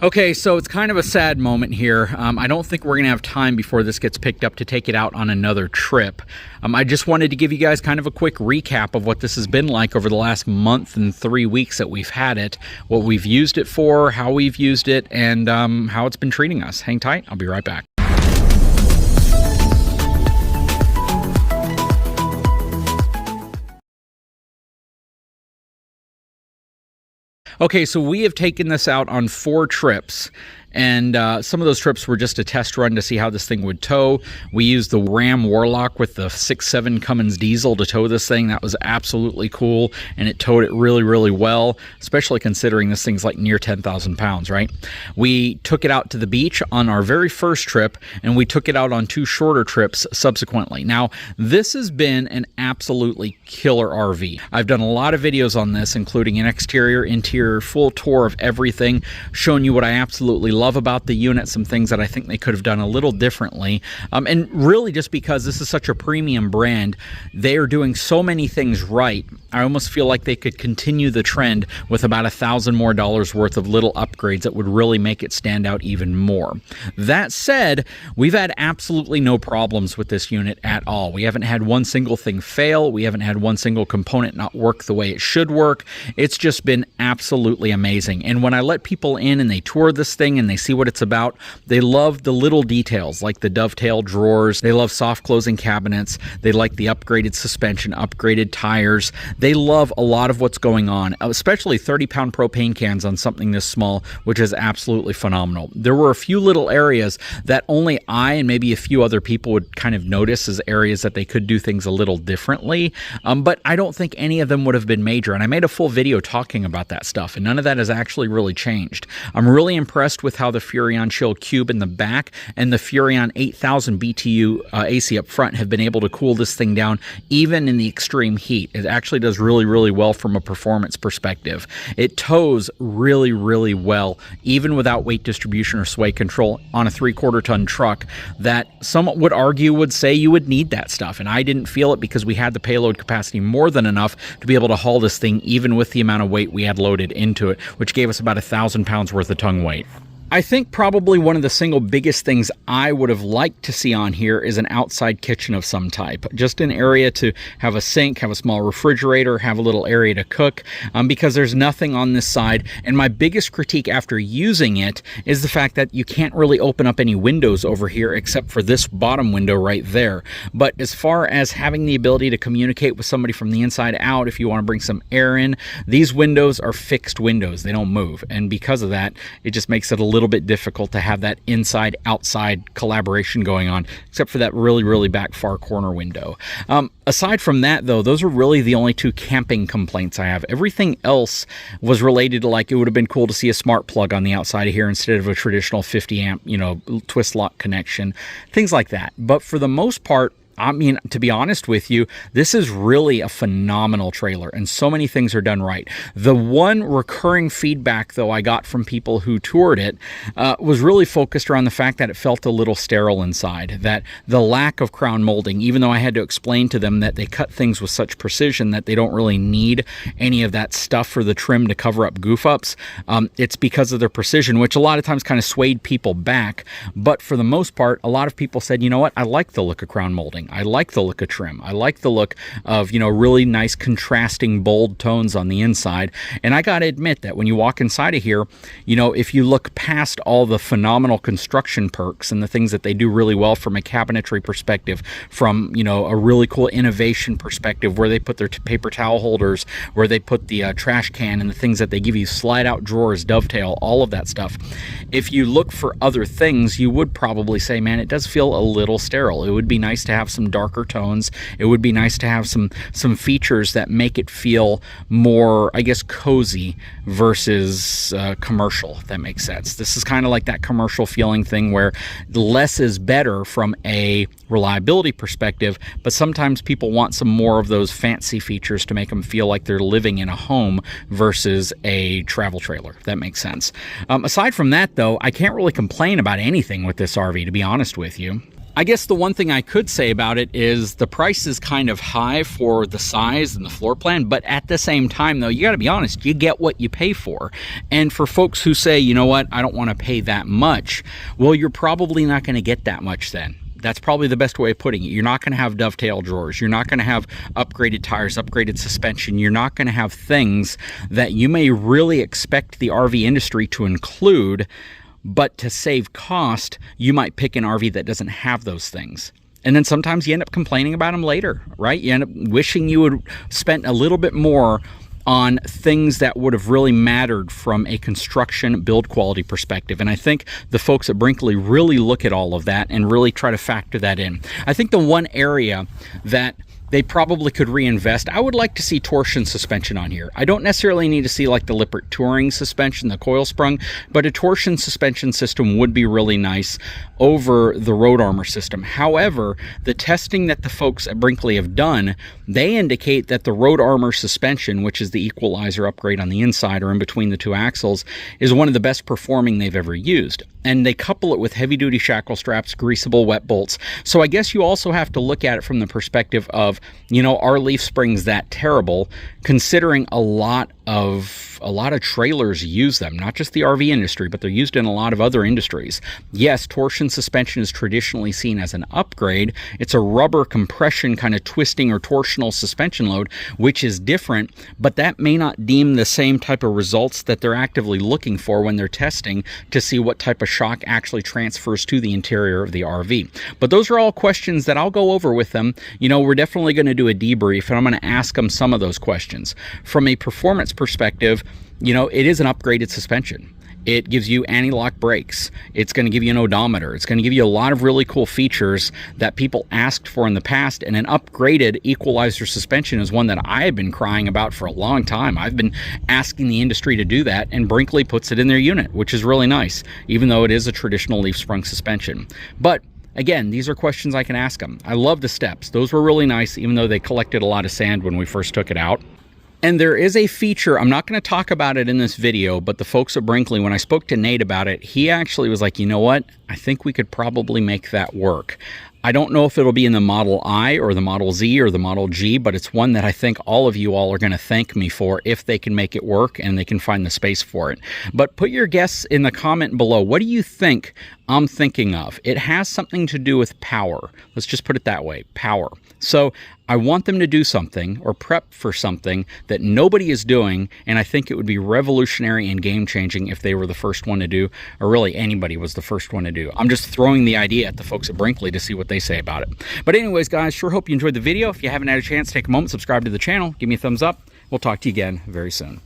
Okay, so it's kind of a sad moment here. I don't think we're going to have time before this gets picked up to take it out on another trip. I just wanted to give you guys kind of a quick recap of what this has been like over the last month and 3 weeks that we've had it, what we've used it for, how we've used it, and how it's been treating us. Hang tight, I'll be right back. Okay, so we have taken this out on 4 trips, and some of those trips were just a test run to see how this thing would tow. We used the Ram Warlock with the 6.7 Cummins diesel to tow this thing. That was absolutely cool, and it towed it really, really well, especially considering this thing's like near 10,000 pounds, right? We took it out to the beach on our very first trip, and we took it out on 2 shorter trips subsequently. Now, this has been an absolutely killer RV. I've done a lot of videos on this, including an exterior, interior, full tour of everything, showing you what I absolutely love about the unit, some things that I think they could have done a little differently, and really just because this is such a premium brand, they are doing so many things right. I almost feel like they could continue the trend with about $1,000 more worth of little upgrades that would really make it stand out even more. That said, we've had absolutely no problems with this unit at all. We haven't had one single thing fail. We haven't had one single component not work the way it should work. It's just been absolutely amazing. And when I let people in and they tour this thing and they see what it's about, they love the little details like the dovetail drawers. They love soft closing cabinets. They like the upgraded suspension, upgraded tires. They love a lot of what's going on, especially 30-pound propane cans on something this small, which is absolutely phenomenal. There were a few little areas that only I and maybe a few other people would kind of notice as areas that they could do things a little differently, but I don't think any of them would have been major, and I made a full video talking about that stuff, and none of that has actually really changed. I'm really impressed with how the Furrion Chill Cube in the back and the Furrion 8000 BTU AC up front have been able to cool this thing down even in the extreme heat. It actually does really, really well from a performance perspective. It tows really, really well, even without weight distribution or sway control on a 3/4 ton truck that some would argue would say you would need that stuff, and I didn't feel it because we had the payload capacity more than enough to be able to haul this thing even with the amount of weight we had loaded into it, which gave us about 1,000 pounds worth of tongue weight. I think probably one of the single biggest things I would have liked to see on here is an outside kitchen of some type. Just an area to have a sink, have a small refrigerator, have a little area to cook, because there's nothing on this side. And my biggest critique after using it is the fact that you can't really open up any windows over here except for this bottom window right there. But as far as having the ability to communicate with somebody from the inside out, if you want to bring some air in, these windows are fixed windows. They don't move. And because of that, it just makes it a little bit difficult to have that inside outside collaboration going on, except for that really, really back far corner window. Aside from that though, those are really the only 2 camping complaints I have. Everything else was related to, like, it would have been cool to see a smart plug on the outside of here instead of a traditional 50 amp, you know, twist lock connection, things like that. But for the most part, I mean, to be honest with you, this is really a phenomenal trailer, and so many things are done right. The one recurring feedback, though, I got from people who toured it was really focused around the fact that it felt a little sterile inside, that the lack of crown molding, even though I had to explain to them that they cut things with such precision that they don't really need any of that stuff for the trim to cover up goof-ups, it's because of their precision, which a lot of times kind of swayed people back. But for the most part, a lot of people said, you know what, I like the look of crown molding. I like the look of trim. I like the look of, you know, really nice contrasting bold tones on the inside. And I got to admit that when you walk inside of here, you know, if you look past all the phenomenal construction perks and the things that they do really well from a cabinetry perspective, from, you know, a really cool innovation perspective where they put their paper towel holders, where they put the trash can and the things that they give you, slide out drawers, dovetail, all of that stuff. If you look for other things, you would probably say, man, it does feel a little sterile. It would be nice to have some darker tones. It would be nice to have some features that make it feel more, I guess, cozy versus commercial, if that makes sense. This is kind of like that commercial feeling thing where less is better from a reliability perspective, but sometimes people want some more of those fancy features to make them feel like they're living in a home versus a travel trailer, if that makes sense. Aside from that, though, I can't really complain about anything with this RV, to be honest with you. I guess the one thing I could say about it is the price is kind of high for the size and the floor plan, but at the same time though, you got to be honest, you get what you pay for. And for folks who say, you know what, I don't want to pay that much, well, you're probably not going to get that much then. That's probably the best way of putting it. You're not going to have dovetail drawers. You're not going to have upgraded tires, upgraded suspension. You're not going to have things that you may really expect the RV industry to include, but to save cost, you might pick an RV that doesn't have those things. And then sometimes you end up complaining about them later, right? You end up wishing you would spent a little bit more on things that would have really mattered from a construction build quality perspective. And I think the folks at Brinkley really look at all of that and really try to factor that in. I think the one area that they probably could reinvest, I would like to see torsion suspension on here. I don't necessarily need to see like the Lippert Touring suspension, the coil sprung, but a torsion suspension system would be really nice over the Road Armor system. However, the testing that the folks at Brinkley have done, they indicate that the Road Armor suspension, which is the equalizer upgrade on the inside or in between the two axles, is one of the best performing they've ever used. And they couple it with heavy-duty shackle straps, greasable wet bolts. So I guess you also have to look at it from the perspective of, you know, are leaf springs that terrible, considering a lot of trailers use them, not just the RV industry, but they're used in a lot of other industries. Yes, torsion suspension is traditionally seen as an upgrade. It's a rubber compression kind of twisting or torsional suspension load, which is different, but that may not deem the same type of results that they're actively looking for when they're testing to see what type of shock actually transfers to the interior of the RV. But those are all questions that I'll go over with them. You know, we're definitely going to do a debrief, and I'm going to ask them some of those questions. From a performance perspective, you know, it is an upgraded suspension. It gives you anti-lock brakes. It's going to give you an odometer. It's going to give you a lot of really cool features that people asked for in the past. And an upgraded equalizer suspension is one that I have been crying about for a long time. I've been asking the industry to do that, and Brinkley puts it in their unit, which is really nice, even though it is a traditional leaf sprung suspension. But again, these are questions I can ask them. I love the steps. Those were really nice, even though they collected a lot of sand when we first took it out. And there is a feature, I'm not going to talk about it in this video, but the folks at Brinkley, when I spoke to Nate about it, he actually was like, you know what? I think we could probably make that work. I don't know if it'll be in the Model I or the Model Z or the Model G, but it's one that I think all of you all are going to thank me for if they can make it work and they can find the space for it. But put your guess in the comment below. What do you think I'm thinking of? It has something to do with power. Let's just put it that way, power. So I want them to do something or prep for something that nobody is doing, and I think it would be revolutionary and game-changing if they were the first one to do, or really anybody was the first one to do. I'm just throwing the idea at the folks at Brinkley to see what they say about it. But anyways, guys, sure hope you enjoyed the video. If you haven't had a chance, take a moment, subscribe to the channel, give me a thumbs up. We'll talk to you again very soon.